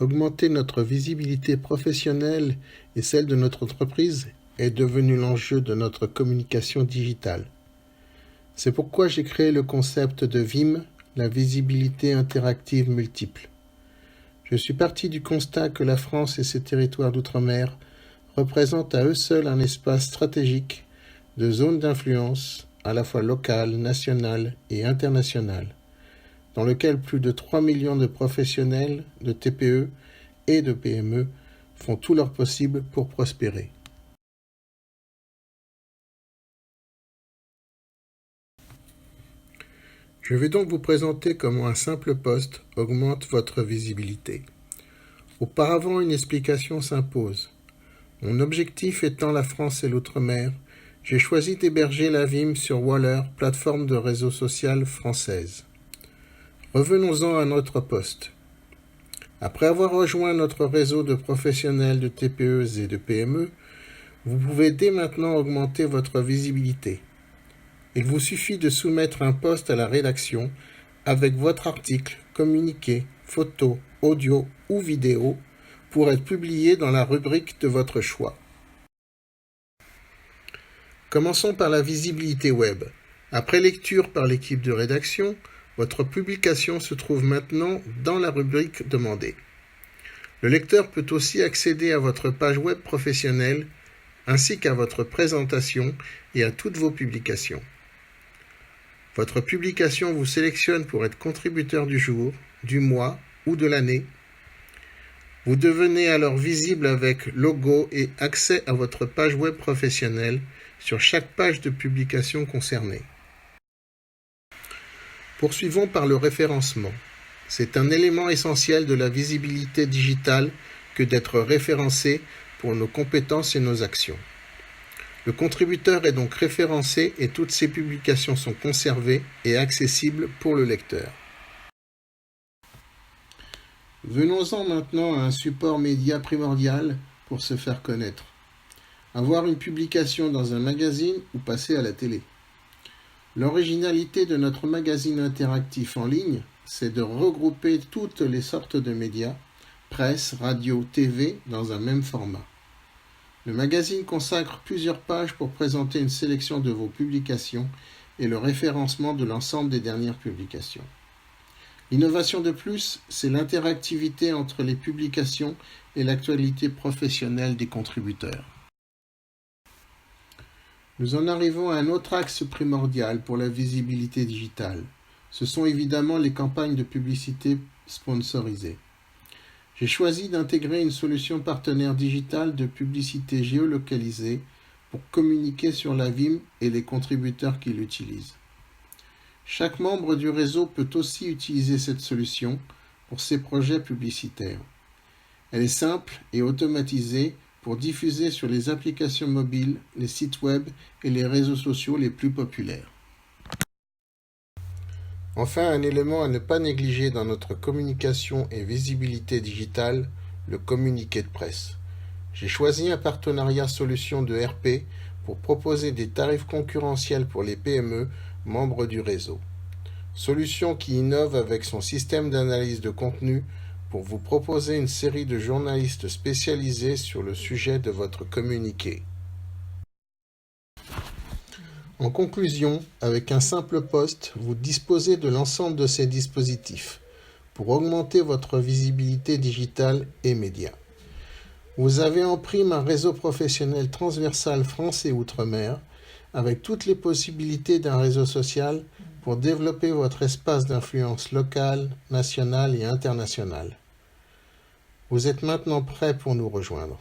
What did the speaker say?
Augmenter notre visibilité professionnelle et celle de notre entreprise est devenu l'enjeu de notre communication digitale. C'est pourquoi j'ai créé le concept de VIM, la visibilité interactive multiple. Je suis parti du constat que la France et ses territoires d'outre-mer représentent à eux seuls un espace stratégique de zones d'influence à la fois locale, nationale et internationale, dans lequel plus de 3 millions de professionnels de TPE et de PME font tout leur possible pour prospérer. Je vais donc vous présenter comment un simple post augmente votre visibilité. Auparavant, une explication s'impose. Mon objectif étant la France et l'outre-mer, j'ai choisi d'héberger la VIM sur Waller, plateforme de réseau social française. Revenons-en à notre poste. Après avoir rejoint notre réseau de professionnels de TPE et de PME, vous pouvez dès maintenant augmenter votre visibilité. Il vous suffit de soumettre un post à la rédaction avec votre article, communiqué, photo, audio ou vidéo pour être publié dans la rubrique de votre choix. Commençons par la visibilité web. Après lecture par l'équipe de rédaction, votre publication se trouve maintenant dans la rubrique demandée. Le lecteur peut aussi accéder à votre page web professionnelle ainsi qu'à votre présentation et à toutes vos publications. Votre publication vous sélectionne pour être contributeur du jour, du mois ou de l'année. Vous devenez alors visible avec logo et accès à votre page web professionnelle sur chaque page de publication concernée. Poursuivons par le référencement. C'est un élément essentiel de la visibilité digitale que d'être référencé pour nos compétences et nos actions. Le contributeur est donc référencé et toutes ses publications sont conservées et accessibles pour le lecteur. Venons-en maintenant à un support média primordial pour se faire connaître. Avoir une publication dans un magazine ou passer à la télé. L'originalité de notre magazine interactif en ligne, c'est de regrouper toutes les sortes de médias, presse, radio, TV, dans un même format. Le magazine consacre plusieurs pages pour présenter une sélection de vos publications et le référencement de l'ensemble des dernières publications. L'innovation de plus, c'est l'interactivité entre les publications et l'actualité professionnelle des contributeurs. Nous en arrivons à un autre axe primordial pour la visibilité digitale. Ce sont évidemment les campagnes de publicité sponsorisées. J'ai choisi d'intégrer une solution partenaire digitale de publicité géolocalisée pour communiquer sur la VIM et les contributeurs qui l'utilisent. Chaque membre du réseau peut aussi utiliser cette solution pour ses projets publicitaires. Elle est simple et automatisée pour diffuser sur les applications mobiles, les sites web et les réseaux sociaux les plus populaires. Enfin, un élément à ne pas négliger dans notre communication et visibilité digitale, le communiqué de presse. J'ai choisi un partenariat solution de RP pour proposer des tarifs concurrentiels pour les PME membres du réseau. Solution qui innove avec son système d'analyse de contenu pour vous proposer une série de journalistes spécialisés sur le sujet de votre communiqué. En conclusion, avec un simple post, vous disposez de l'ensemble de ces dispositifs pour augmenter votre visibilité digitale et média. Vous avez en prime un réseau professionnel transversal France et Outre-mer, avec toutes les possibilités d'un réseau social pour développer votre espace d'influence locale, nationale et internationale. Vous êtes maintenant prêt pour nous rejoindre.